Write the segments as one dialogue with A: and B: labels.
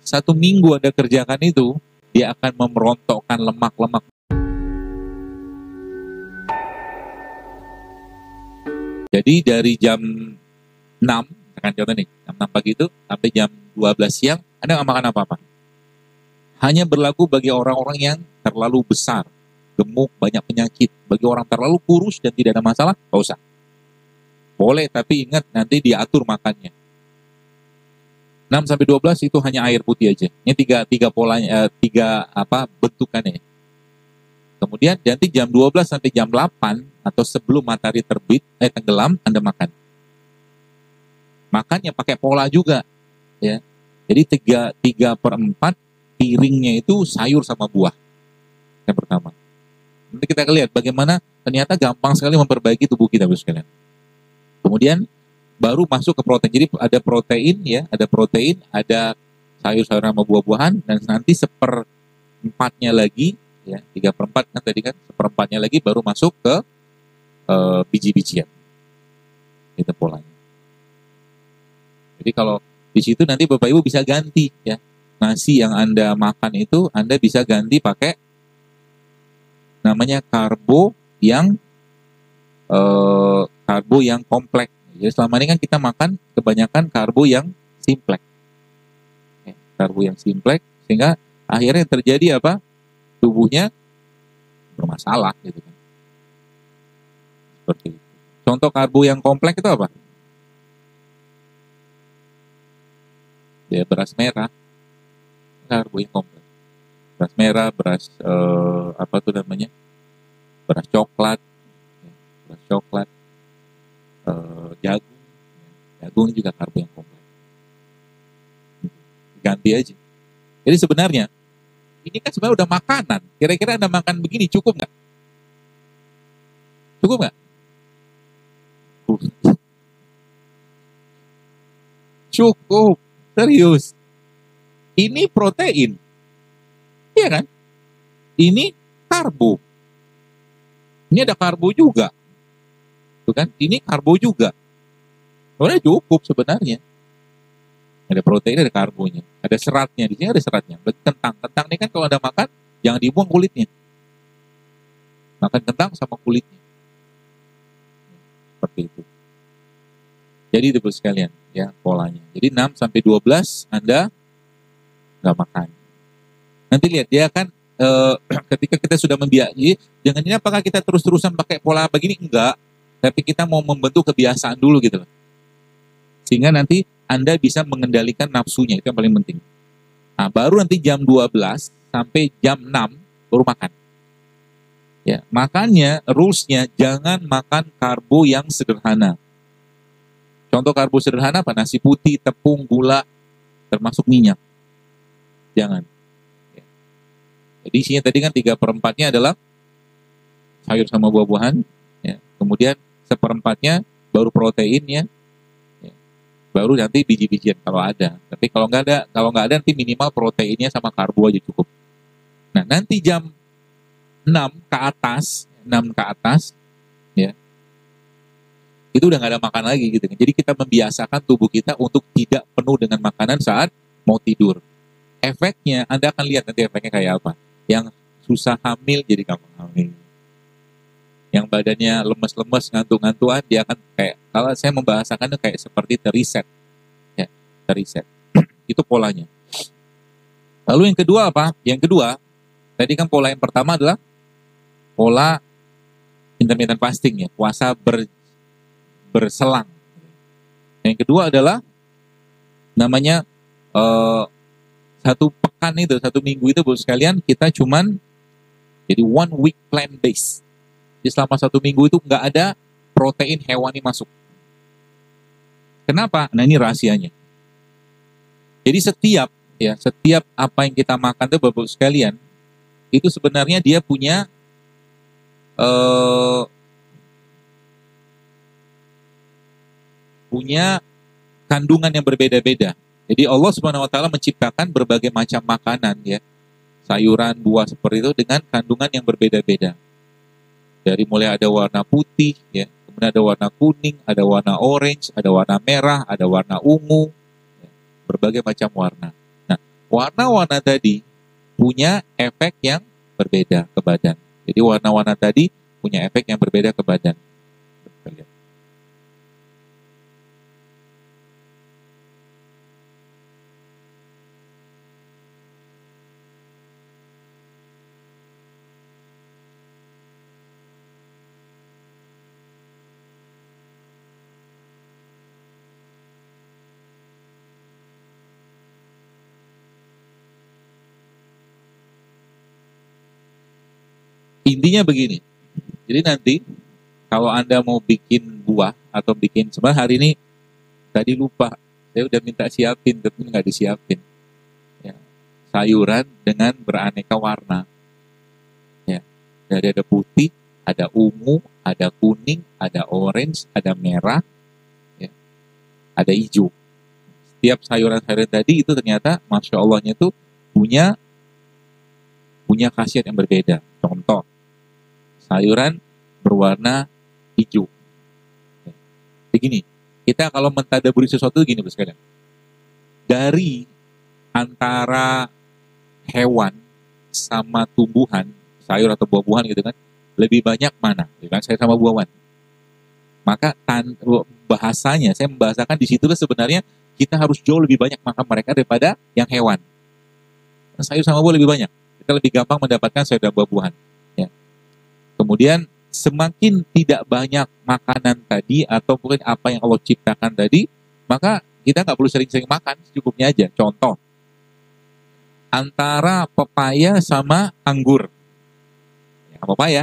A: 1 minggu Anda kerjakan itu, dia akan memerontokkan lemak-lemak. Jadi dari jam 6, misalkan contoh nih, jam 6 pagi itu sampai jam 12 siang, Anda nggak makan apa-apa. Hanya berlaku bagi orang-orang yang terlalu besar, gemuk, banyak penyakit. Bagi orang terlalu kurus dan tidak ada masalah, nggak usah. Boleh, tapi ingat nanti diatur makannya. 6 sampai 12 itu hanya air putih aja. Ini tiga polanya, bentukannya. Kemudian nanti jam 12 sampai jam 8 atau sebelum matahari tenggelam, Anda makan. Makannya pakai pola juga, ya. Jadi 3/4 piringnya itu sayur sama buah. Yang pertama. Nanti kita lihat bagaimana ternyata gampang sekali memperbaiki tubuh kita, Bapak sekalian. Kemudian baru masuk ke protein. Jadi ada protein, ya, ada sayur-sayur sama buah-buahan, dan nanti 1/4-nya lagi, ya, 3/4 kan tadi kan, 1/4-nya lagi baru masuk ke biji-bijian. Itu polanya. Jadi kalau di situ nanti Bapak Ibu bisa ganti, ya, nasi yang Anda makan itu Anda bisa ganti pakai namanya karbo yang kompleks. Jadi selama ini kan kita makan kebanyakan karbo yang simpleks. Karbo yang simpleks, sehingga akhirnya yang terjadi apa? Tubuhnya bermasalah gitu kan. Seperti itu. Contoh karbo yang kompleks itu apa? Ya, beras merah. Karbo yang kompleks. Beras merah, beras beras coklat. Beras coklat. Jagung juga karbo yang kompleks. Ganti aja. Jadi sebenarnya ini kan sebenarnya udah makanan. Kira-kira Anda makan begini cukup nggak? Cukup nggak? Cukup, serius. Ini protein, iya kan? Ini karbo. Ini ada karbo juga. Tuh kan? Ini karbo juga. Sebenarnya cukup sebenarnya. Ada protein, ada karbonya. Ada seratnya, di sini ada seratnya. Berarti kentang. Kentang ini kan kalau Anda makan, jangan dibuang kulitnya. Makan kentang sama kulitnya. Seperti itu. Jadi itu sekalian, ya, polanya. Jadi 6 sampai 12 Anda nggak makan. Nanti lihat, dia kan ketika kita sudah membiayai, dengan ini apakah kita terus-terusan pakai pola begini? Enggak. Tapi kita mau membentuk kebiasaan dulu gitu loh. Sehingga nanti Anda bisa mengendalikan nafsunya, itu yang paling penting. Nah, baru nanti jam 12 sampai jam 6 baru makan. Ya, makannya, rules-nya jangan makan karbo yang sederhana. Contoh karbo sederhana apa? Nasi putih, tepung, gula, termasuk minyak. Jangan. Ya. Jadi isinya tadi kan 3/4-nya adalah sayur sama buah-buahan. Ya. Kemudian 1/4-nya baru proteinnya. Ya. Baru nanti biji-bijian kalau ada. Tapi kalau nggak ada nanti minimal proteinnya sama karbo aja cukup. Nah, nanti jam 6 ke atas, ya, itu udah nggak ada makan lagi gitu. Jadi kita membiasakan tubuh kita untuk tidak penuh dengan makanan saat mau tidur. Efeknya, Anda akan lihat nanti efeknya kayak apa. Yang susah hamil jadi gampang hamil. Yang badannya lemes-lemes, ngantuk-ngantuan, dia akan kayak, kalau saya membahasakan itu kayak seperti teriset. Ya, teriset. Itu polanya. Lalu yang kedua apa? Yang kedua, tadi kan pola yang pertama adalah pola intermittent fasting, ya, puasa berselang. Yang kedua adalah namanya 1 pekan itu, 1 minggu itu Bapak sekalian, kita cuman jadi 1 week plant based. Jadi selama 1 minggu itu nggak ada protein hewani masuk. Kenapa? Nah, ini rahasianya. Jadi setiap apa yang kita makan itu Bapak sekalian, itu sebenarnya dia punya kandungan yang berbeda-beda. Jadi Allah Subhanahu wa taala menciptakan berbagai macam makanan, ya. Sayuran, buah seperti itu dengan kandungan yang berbeda-beda. Dari mulai ada warna putih, ya, kemudian ada warna kuning, ada warna orange, ada warna merah, ada warna ungu, ya, berbagai macam warna. Nah, warna-warna tadi punya efek yang berbeda ke badan. Jadi warna-warna tadi punya efek yang berbeda ke badan. Intinya begini, jadi nanti kalau Anda mau bikin buah atau bikin, sebenarnya hari ini tadi lupa, saya udah minta siapin tapi nggak disiapin. Ya, sayuran dengan beraneka warna. Ya, dari ada putih, ada ungu, ada kuning, ada orange, ada merah, ya, ada hijau. Setiap sayuran-sayuran tadi itu ternyata, masya Allahnya tuh punya khasiat yang berbeda. Contoh, sayuran berwarna hijau. Begini, kita kalau mentadaburi sesuatu gini sekalian. Dari antara hewan sama tumbuhan, sayur atau buah-buahan gitu kan, lebih banyak mana? Kan sayur sama buah-buahan. Maka bahasanya, saya membahasakan di situ sebenarnya kita harus jauh lebih banyak makan mereka daripada yang hewan. Sayur sama buah lebih banyak. Kita lebih gampang mendapatkan sayur dan buah-buahan. Ya. Kemudian semakin tidak banyak makanan tadi atau mungkin apa yang Allah ciptakan tadi, maka kita nggak perlu sering-sering makan, cukupnya aja. Contoh, antara pepaya sama anggur. Ya, pepaya.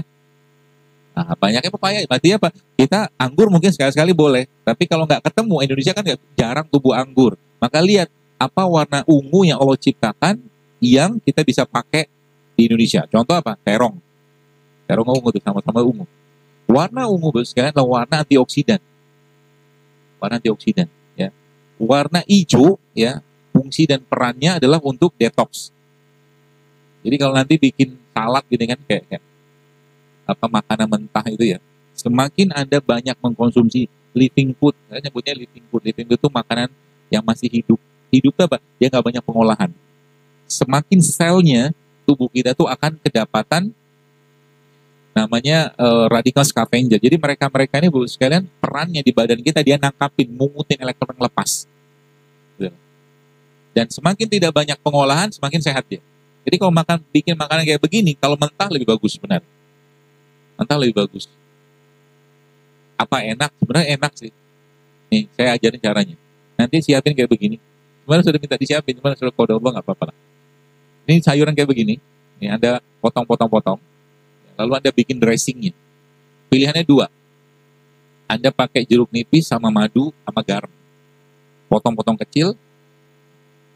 A: Nah, banyaknya pepaya, berarti apa? Kita anggur mungkin sekali-sekali boleh, tapi kalau nggak ketemu, Indonesia kan jarang tumbuh anggur. Maka lihat, apa warna ungu yang Allah ciptakan yang kita bisa pakai di Indonesia. Contoh apa? Terong. Terong ungu itu sama-sama ungu. Warna ungu sekalian adalah warna antioksidan. Warna antioksidan, ya. Warna hijau, ya, fungsi dan perannya adalah untuk detox. Jadi kalau nanti bikin salad gitu kan kayak apa makanan mentah itu ya, semakin Anda banyak mengkonsumsi living food, saya nyebutnya living food. Living food itu makanan yang masih hidup. Hidup itu apa? Dia nggak banyak pengolahan. Semakin selnya tubuh kita tuh akan kedapatan namanya radikal scavenger. Jadi mereka-mereka ini sekalian perannya di badan kita, dia nangkapin, mungutin elektron lepas. Dan semakin tidak banyak pengolahan, semakin sehat dia. Jadi kalau bikin makanan kayak begini, kalau mentah lebih bagus sebenarnya. Mentah lebih bagus. Apa enak? Sebenarnya enak sih. Nih, saya ajarin caranya. Nanti siapin kayak begini. Sebenarnya sudah minta disiapin, cuma sudah kode Allah nggak apa-apa lah. Ini sayuran kayak begini. Ini Anda potong-potong-potong. Lalu Anda bikin dressingnya. Pilihannya dua. Anda pakai jeruk nipis sama madu sama garam. Potong-potong kecil,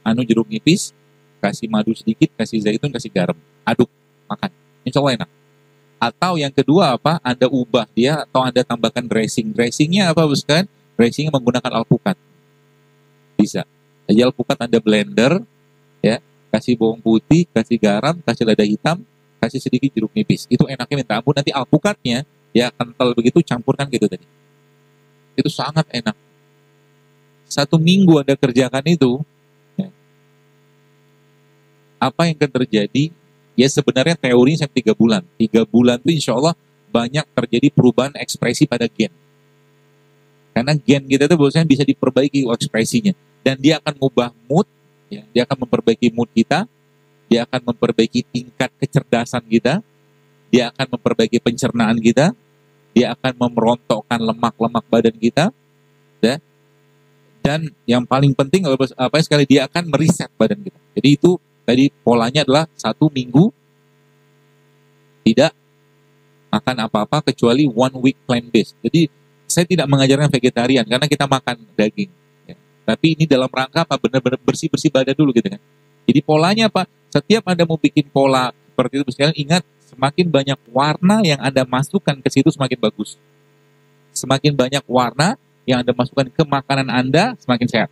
A: jeruk nipis, kasih madu sedikit, kasih zaitun, kasih garam. Aduk, makan. Insya Allah enak. Atau yang kedua apa? Anda ubah dia atau Anda tambahkan dressing. Dressingnya apa bukan? Dressingnya menggunakan alpukat. Bisa. Jadi alpukat Anda blender, ya, kasih bawang putih, kasih garam, kasih lada hitam, kasih sedikit jeruk nipis. Itu enaknya minta ampun. Nanti alpukatnya ya kental begitu, campurkan gitu tadi. Itu sangat enak. 1 minggu Anda kerjakan itu, ya, apa yang akan terjadi? Ya sebenarnya teorinya sampai 3 bulan. 3 bulan itu insya Allah banyak terjadi perubahan ekspresi pada gen. Karena gen kita itu biasanya bisa diperbaiki ekspresinya. Dan dia akan mengubah mood, ya, dia akan memperbaiki mood kita, dia akan memperbaiki tingkat kecerdasan kita, dia akan memperbaiki pencernaan kita, dia akan memerontokkan lemak-lemak badan kita, ya. Dan yang paling penting apa sekali dia akan mereset badan kita. Jadi itu tadi polanya adalah 1 minggu tidak makan apa-apa kecuali 1 week plant-based. Jadi saya tidak mengajarkan vegetarian karena kita makan daging. Ya. Tapi ini dalam rangka apa? Benar-benar bersih-bersih badan dulu gitu kan. Jadi polanya apa? Setiap Anda mau bikin pola seperti itu, sekalian ingat semakin banyak warna yang Anda masukkan ke situ semakin bagus. Semakin banyak warna yang Anda masukkan ke makanan Anda, semakin sehat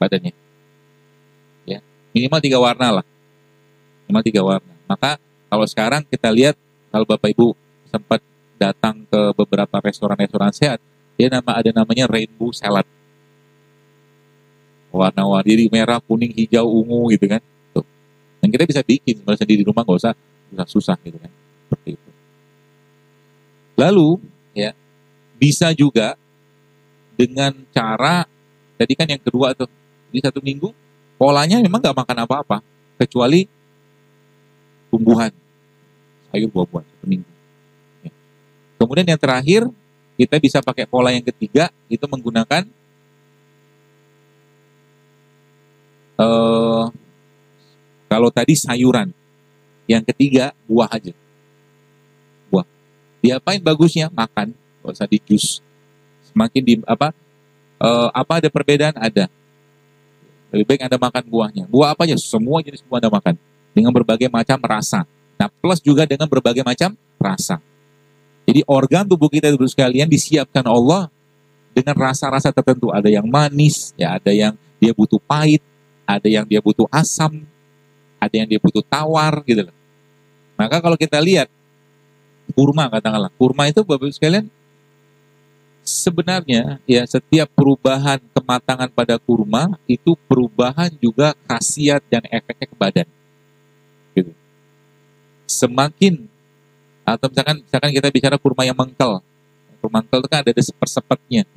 A: badannya. Ya, minimal 3 warna lah. Minimal 3 warna. Maka kalau sekarang kita lihat, kalau Bapak Ibu sempat datang ke beberapa restoran-restoran sehat, ada namanya rainbow salad. Warna-warni, jadi merah, kuning, hijau, ungu gitu kan. Tuh. Dan kita bisa bikin sebenarnya sendiri di rumah, nggak usah susah gitu kan. Seperti itu. Lalu ya bisa juga dengan cara tadi kan yang kedua tuh, di 1 minggu polanya memang nggak makan apa-apa kecuali tumbuhan, sayur, buah-buahan 1 minggu. Ya. Kemudian yang terakhir kita bisa pakai pola yang ketiga, itu menggunakan kalau tadi sayuran, yang ketiga buah aja. Buah. Diapain bagusnya? Makan, nggak usah di jus. Semakin di apa ada perbedaan? Ada. Lebih baik Anda makan buahnya. Buah apa aja? Semua jenis buah Anda makan dengan berbagai macam rasa. Nah, plus juga dengan berbagai macam rasa. Jadi organ tubuh kita itu sekalian disiapkan Allah dengan rasa-rasa tertentu. Ada yang manis, ya ada yang dia butuh pahit, ada yang dia butuh asam, ada yang dia butuh tawar gitu loh. Maka kalau kita lihat kurma, katakanlah, kurma itu Bapak Ibu sekalian sebenarnya ya setiap perubahan kematangan pada kurma itu perubahan juga khasiat dan efeknya ke badan. Gitu. Semakin atau misalkan kita bicara kurma yang mengkel. Kurma mengkel itu kan ada sepet-sepetnya.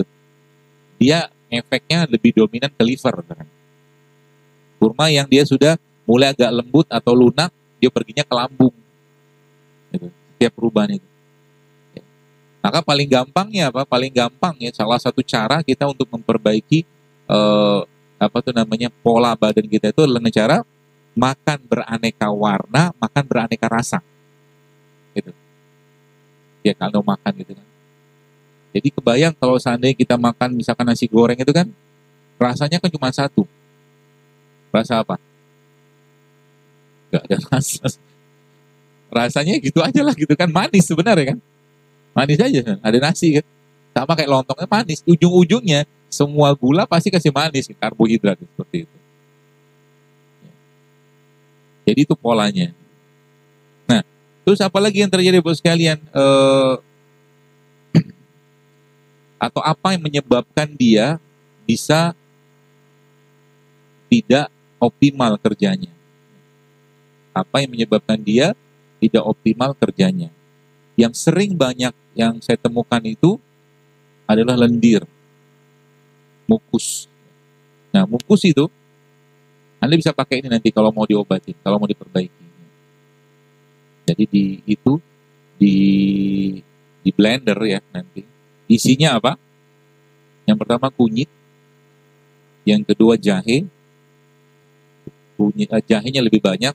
A: Dia efeknya lebih dominan ke liver. Kan. Kurma yang dia sudah mulai agak lembut atau lunak, dia perginya ke lambung. Gitu. Setiap perubahan itu. Maka paling gampangnya apa? Paling gampang ya salah satu cara kita untuk memperbaiki pola badan kita itu dengan cara makan beraneka warna, makan beraneka rasa. Gitu. Ya kalau makan gitu kan. Jadi kebayang kalau seandainya kita makan misalkan nasi goreng itu kan rasanya kan cuma satu. Rasa apa? Gak ada rasa. Rasanya gitu aja lah gitu kan, manis sebenarnya kan. Manis aja, ada nasi kan. Sama kayak lontongnya manis. Ujung-ujungnya semua gula pasti kasih manis, karbohidrat seperti itu. Jadi itu polanya. Nah, terus apa lagi yang terjadi Bapak sekalian? Atau apa yang menyebabkan dia bisa tidak optimal kerjanya? Apa yang menyebabkan dia tidak optimal kerjanya? Yang sering banyak yang saya temukan itu adalah lendir, mukus. Nah, mukus itu Anda bisa pakai ini nanti kalau mau diobati, kalau mau diperbaiki. Jadi di blender ya nanti. Isinya apa? Yang pertama kunyit, yang kedua jahe. Jahenya lebih banyak,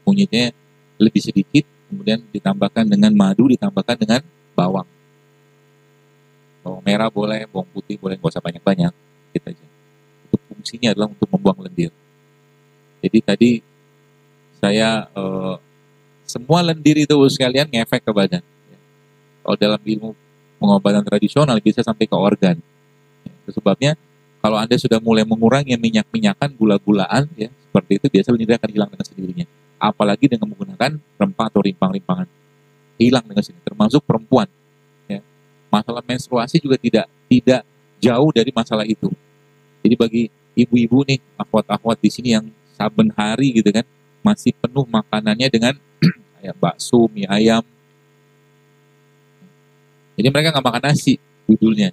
A: kunyitnya lebih sedikit, kemudian ditambahkan dengan madu, ditambahkan dengan bawang. Bawang merah boleh, bawang putih boleh, nggak usah banyak-banyak, gitu aja. Itu fungsinya adalah untuk membuang lendir. Jadi tadi saya semua lendir itu sekalian ngefek ke badan. Kalau dalam ilmu pengobatan tradisional bisa sampai ke organ. Itu sebabnya kalau Anda sudah mulai mengurangi minyak-minyakan, gula-gulaan, ya seperti itu biasa lendir akan hilang dengan sendirinya. Apalagi dengan menggunakan rempah atau rimpang-rimpangan, hilang dengan sendirinya. Termasuk perempuan. Ya. Masalah menstruasi juga tidak jauh dari masalah itu. Jadi bagi ibu-ibu nih, akhwat-akhwat di sini yang saben hari gitu kan masih penuh makanannya dengan kayak bakso, mie ayam. Jadi mereka nggak makan nasi judulnya,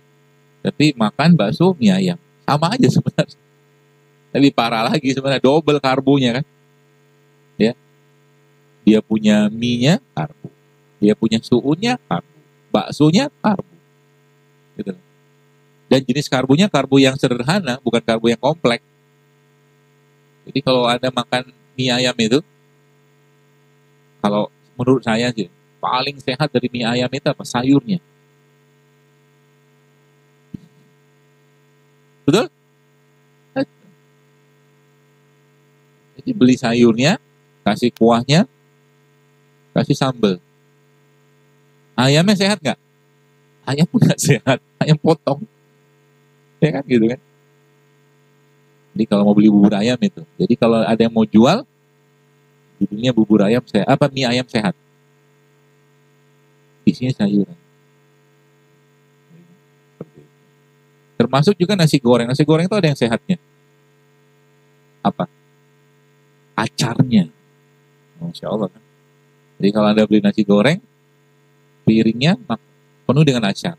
A: tapi makan bakso, mie ayam. Sama aja sebenarnya. Lebih parah lagi sebenarnya, double karbonya kan. Ya, dia punya mie-nya karbo, dia punya suunnya karbo, baksonya karbo. Gitu. Dan jenis karbonya karbo yang sederhana, bukan karbo yang kompleks. Jadi kalau Anda makan mie ayam itu, kalau menurut saya sih, paling sehat dari mie ayam itu apa? Sayurnya. Betul? Jadi beli sayurnya, kasih kuahnya, kasih sambal. Ayamnya sehat nggak? Ayam pun nggak sehat, ayam potong. Ya kan gitu kan? Jadi kalau mau beli bubur ayam itu, jadi kalau ada yang mau jual, judulnya bubur ayam sehat, apa mie ayam sehat, isinya sayuran. Termasuk juga nasi goreng. Nasi goreng itu ada yang sehatnya. apa? Acarnya. Masya Allah kan. Jadi kalau Anda beli nasi goreng, piringnya penuh dengan acar.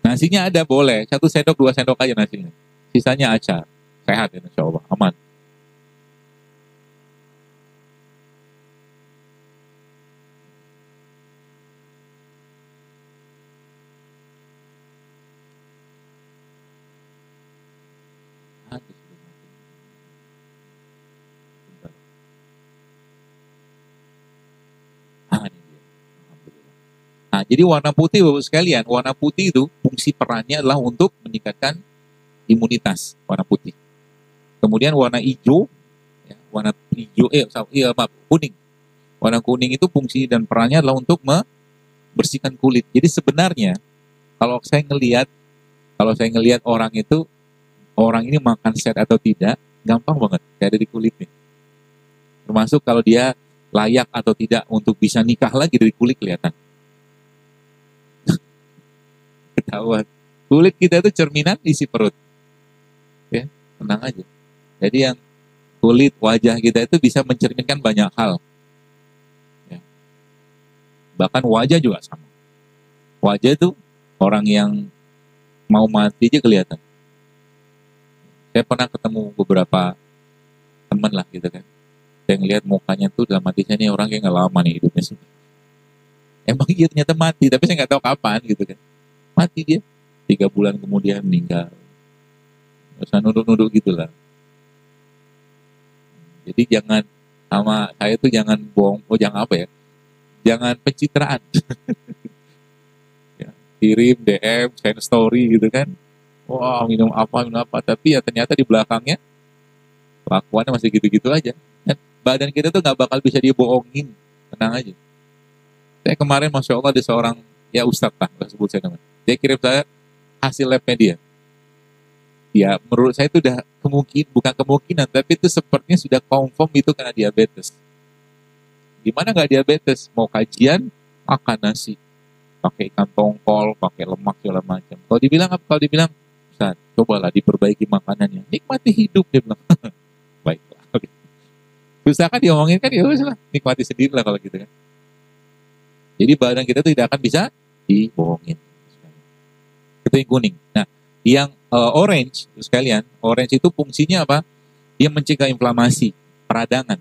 A: Nasinya ada boleh, 1 sendok 2 sendok aja nasinya. Sisanya acar. Sehat ya, Masya Allah, aman. Nah, jadi warna putih Bapak sekalian, warna putih itu fungsi perannya adalah untuk meningkatkan imunitas, warna putih. Kemudian warna hijau, ya, warna hijau, maaf, kuning. Warna kuning itu fungsi dan perannya adalah untuk membersihkan kulit. Jadi sebenarnya kalau saya ngelihat orang ini makan sehat atau tidak, gampang banget, kayak dari kulitnya. Termasuk kalau dia layak atau tidak untuk bisa nikah lagi dari kulit kelihatan. Ketahuan. Kulit kita itu cerminan isi perut. Ya, tenang aja. Jadi yang kulit wajah kita itu bisa mencerminkan banyak hal. Ya. Bahkan wajah juga sama. Wajah itu orang yang mau mati aja kelihatan. Saya pernah ketemu beberapa teman lah gitu kan. Saya ngelihat mukanya tuh dalam hati saya, nih orang kayak nggak lama nih hidupnya sih. Emang iya ternyata mati, tapi saya nggak tahu kapan gitu kan. Mati dia, 3 bulan kemudian meninggal. Nggak usah nunduk-nunduk gitu lah. Jadi jangan sama saya tuh jangan bohong, jangan apa ya, jangan pencitraan. Ya, kirim DM, share story gitu kan. Wah minum apa, tapi ya ternyata di belakangnya kelakuannya masih gitu-gitu aja. Dan badan kita tuh nggak bakal bisa dibohongin, tenang aja. Saya kemarin Masya Allah ada seorang, ya Ustadz lah, nggak sebut saya namanya. Dia kirim saya hasil labnya dia. Ya menurut saya itu udah bukan kemungkinan, tapi itu sepertinya sudah confirm itu karena diabetes. Gimana nggak diabetes? Mau kajian, makan nasi. Pakai ikan tongkol, pakai lemak, segala macam. Kalau dibilang apa? Kalau dibilang, Ustaz, cobalah diperbaiki makanannya. Nikmati hidup, dia bilang. Baiklah. Usahakan diomongin kan, ya lah, nikmati sendiri lah kalau gitu kan. Jadi badan kita tuh tidak akan bisa dibohongin. Itu yang kuning. Nah, yang orange, sekalian, orange itu fungsinya apa? Dia mencegah inflamasi, peradangan.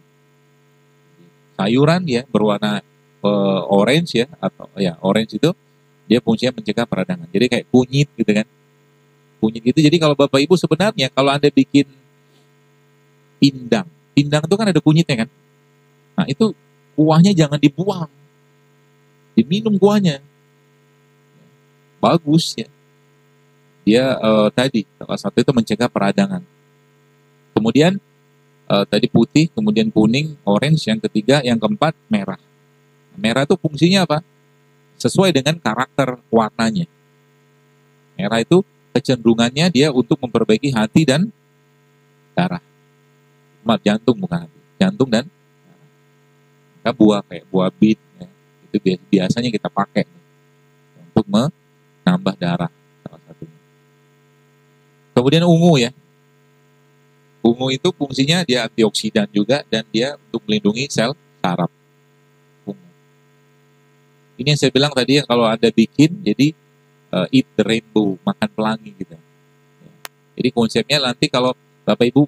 A: Sayuran ya berwarna orange ya, atau ya orange itu dia fungsinya mencegah peradangan. Jadi kayak kunyit gitu kan. Kunyit itu jadi kalau Bapak Ibu sebenarnya kalau Anda bikin pindang itu kan ada kunyitnya kan. Nah, itu kuahnya jangan dibuang. Diminum kuahnya. Bagus ya. Dia tadi salah satu itu mencegah peradangan. Kemudian tadi putih, kemudian kuning, orange, yang ketiga, yang keempat merah. Merah itu fungsinya apa? Sesuai dengan karakter warnanya. Merah itu kecenderungannya dia untuk memperbaiki hati dan darah. Maaf, jantung bukan hati. Jantung dan darah. Maka buah kayak buah bit, ya, itu biasanya kita pakai untuk menambah darah salah satunya. Kemudian ungu ya. Ungu itu fungsinya dia antioksidan juga dan dia untuk melindungi sel saraf. Ungu. Ini yang saya bilang tadi, kalau Anda bikin, jadi eat the rainbow, makan pelangi gitu. Jadi konsepnya nanti kalau Bapak Ibu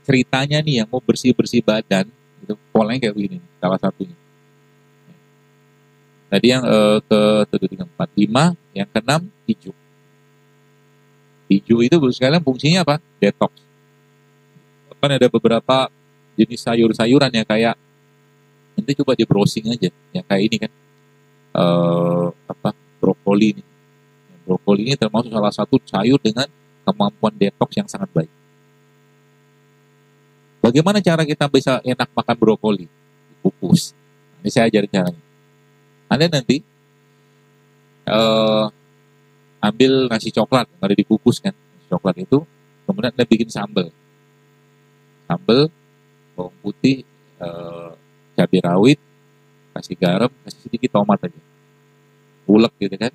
A: ceritanya nih yang mau bersih-bersih badan, itu polanya kayak begini, salah satunya. Tadi yang ke 1, 2, 3, 4, 5, yang ke-6 hijau. Hijau itu sekalian fungsinya apa? Detox. Kan ada beberapa jenis sayur-sayuran ya, kayak nanti coba di browsing aja, ya kayak ini kan brokoli ini. Brokoli ini termasuk salah satu sayur dengan kemampuan detox yang sangat baik. Bagaimana cara kita bisa enak makan brokoli? Kukus. Ini saya ajarin caranya. Anda nanti ambil nasi coklat yang ada dikukus kan, nasi coklat itu, kemudian Anda bikin sambal, bawang putih, cabai rawit, kasih garam, kasih sedikit tomat aja, ulek gitu kan.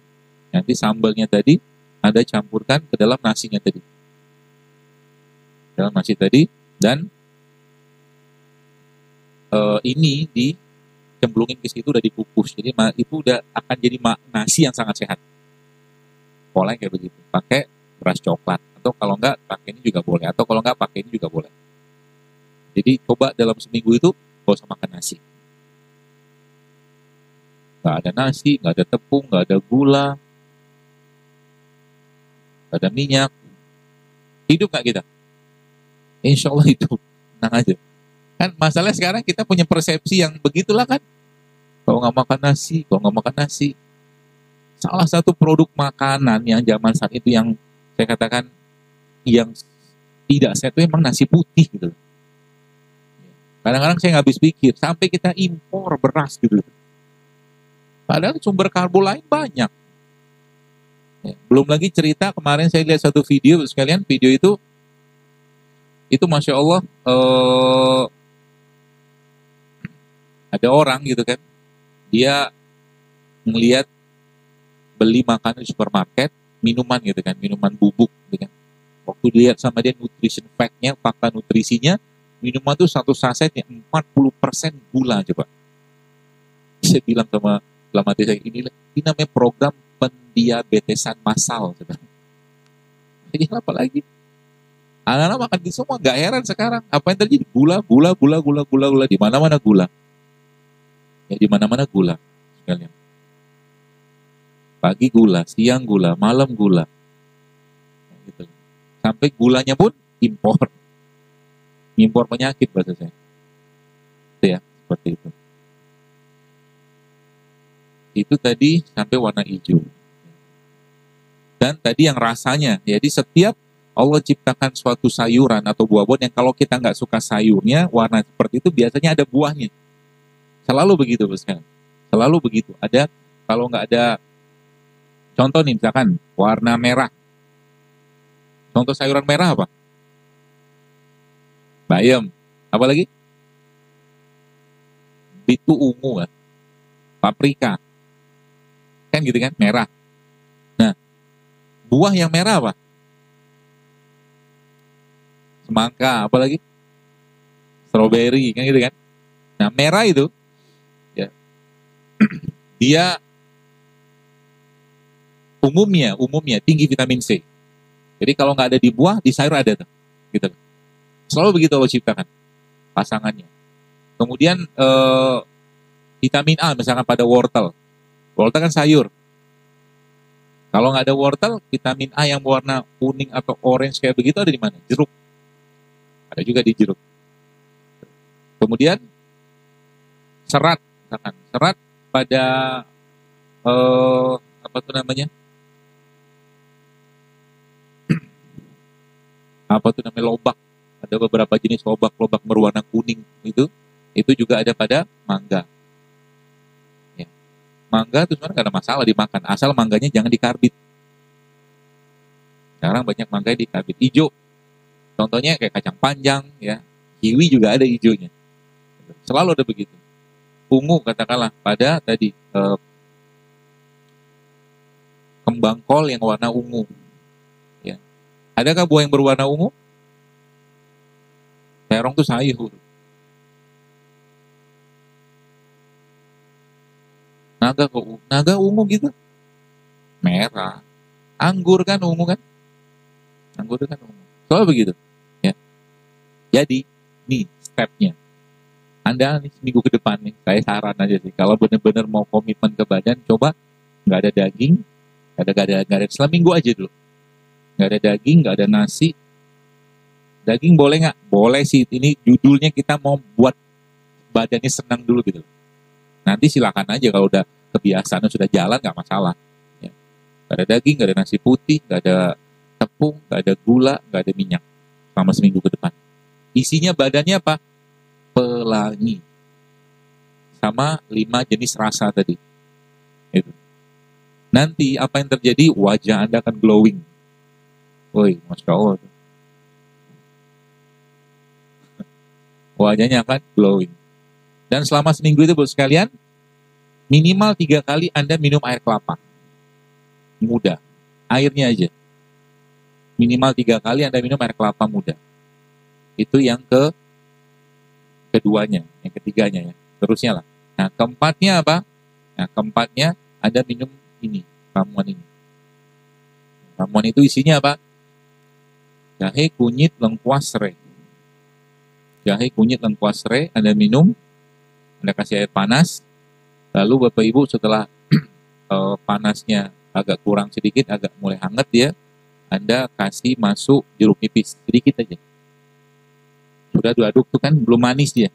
A: Nanti sambalnya tadi Anda campurkan ke dalam nasinya tadi. dalam nasi tadi, dan ini dicemplungin ke situ, udah dikukus. Jadi itu udah akan jadi nasi yang sangat sehat. Polanya kayak begitu. Pakai beras coklat, atau kalau enggak pakai ini juga boleh, atau kalau enggak pakai ini juga boleh. Jadi coba dalam seminggu itu gak usah makan nasi. Nggak ada nasi, nggak ada tepung, nggak ada gula, nggak ada minyak. Hidup nggak kita? Insya Allah hidup. Tenang aja. Kan masalahnya sekarang kita punya persepsi yang begitulah kan. Kalau nggak makan nasi, kalau nggak makan nasi. Salah satu produk makanan yang zaman saat itu yang saya katakan yang tidak sehat itu emang nasi putih gitu. Kadang-kadang saya nggak habis pikir, sampai kita impor beras gitu. Padahal sumber karbo lain banyak. Ya, belum lagi cerita kemarin saya lihat satu video sekalian, video itu Masya Allah, ada orang gitu kan, dia melihat beli makanan di supermarket, minuman gitu kan, minuman bubuk gitu kan. Waktu dilihat sama dia nutrition fact-nya, fakta nutrisinya, minuman itu satu sasetnya 40% gula coba. Saya bilang sama dalam hati saya, ini namanya program pendiabetesan massal. Jadi apa lagi? Anak-anak makan di semua, nggak heran sekarang. Apa yang terjadi? Gula. Di mana-mana gula. Ya di mana-mana gula. Sekalian. Pagi gula, siang gula, malam gula. Gitu. Sampai gulanya pun impor. Impor penyakit bahasa saya. Itu ya, seperti itu. Itu tadi sampai warna hijau. Dan tadi yang rasanya, jadi setiap Allah ciptakan suatu sayuran atau buah-buahan yang kalau kita nggak suka sayurnya, warna seperti itu biasanya ada buahnya. Selalu begitu, Boskan. Selalu begitu. Ada, kalau nggak ada, contoh nih misalkan warna merah. Contoh sayuran merah apa? Bayam. Apa lagi? Itu ungu kan? Paprika. Kan gitu kan, merah. Nah, buah yang merah apa? Semangka, apa lagi? Strawberry, kan gitu kan. Nah, merah itu, ya, dia umumnya tinggi vitamin C. Jadi kalau nggak ada di buah, di sayur ada tuh. Gitu. Selalu begitu Allah ciptakan pasangannya. Kemudian vitamin A misalkan pada wortel. Wortel kan sayur. Kalau nggak ada wortel, vitamin A yang warna kuning atau orange kayak begitu ada di mana? Jeruk. Ada juga di jeruk. Kemudian serat, misalkan serat pada apa tuh namanya? Apa tuh namanya, lobak. Ada beberapa jenis lobak berwarna kuning itu juga ada pada mangga. Mangga itu sebenarnya gak ada masalah dimakan, asal mangganya jangan dikarbit. Sekarang banyak mangga dikarbit hijau. Contohnya kayak kacang panjang, ya, kiwi juga ada hijaunya. Selalu ada begitu. Ungu katakanlah pada tadi kembang kol yang warna ungu. Ya. Adakah buah yang berwarna ungu? Terong itu sayur. Naga ungu gitu. Merah. Anggur kan ungu kan? Anggur kan ungu. Soalnya begitu. Ya. Jadi, nih stepnya. Anda nih seminggu ke depan nih, saya saran aja sih. Kalau benar-benar mau komitmen ke badan, coba nggak ada daging, nggak ada seminggu aja dulu. Nggak ada daging, nggak ada nasi. Daging boleh nggak? Boleh sih. Ini judulnya kita mau buat badannya senang dulu gitu. Nanti silakan aja kalau udah kebiasaan sudah jalan nggak masalah. Ya. Gak ada daging, gak ada nasi putih, gak ada tepung, gak ada gula, gak ada minyak selama seminggu ke depan. Isinya badannya apa? Pelangi. Sama 5 jenis rasa tadi. Itu. Nanti apa yang terjadi? Wajah Anda akan glowing. Woi, Masya Allah. Wajahnya akan glowing. Dan selama seminggu itu, Bu sekalian, minimal 3 kali Anda minum air kelapa. Muda. Airnya aja. Minimal 3 kali Anda minum air kelapa muda. Itu yang keduanya, yang ketiganya ya. Terusnya lah. Nah, keempatnya apa? Nah, keempatnya Anda minum ini, ramuan ini. Ramuan itu isinya apa? Jahe, kunyit, lengkuas, serai. Jahe, kunyit, lengkuas, serai, Anda minum, Anda kasih air panas, lalu Bapak Ibu setelah panasnya agak kurang sedikit, agak mulai hangat dia, Anda kasih masuk jeruk nipis, sedikit aja. Sudah diaduk tuh kan, belum manis dia.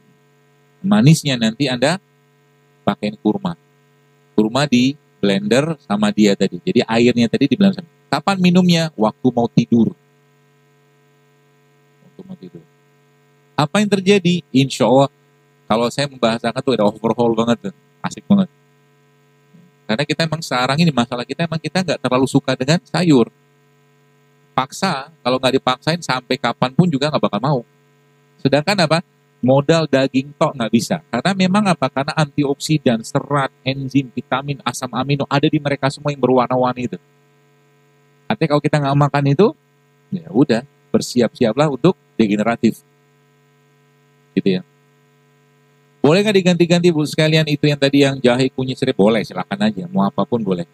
A: Manisnya nanti Anda pakai kurma. Kurma di blender sama dia tadi. Jadi airnya tadi di blender. Kapan minumnya? Waktu mau tidur. Waktu mau tidur. Apa yang terjadi? Insya Allah, kalau saya membahasakan tuh ada overhaul banget tuh. Asik banget. Karena kita emang sekarang ini masalah kita emang kita nggak terlalu suka dengan sayur. Paksa, kalau nggak dipaksain sampai kapanpun juga nggak bakal mau. Sedangkan apa? Modal daging tok nggak bisa. Karena memang apa? Karena antioksidan, serat, enzim, vitamin, asam amino ada di mereka semua yang berwarna-warni itu. Artinya kalau kita nggak makan itu, ya udah bersiap-siaplah untuk degeneratif. Gitu ya. Boleh nggak diganti-ganti Bu sekalian itu yang tadi yang jahe kunyit serai? Boleh, silakan aja. Mau apapun boleh.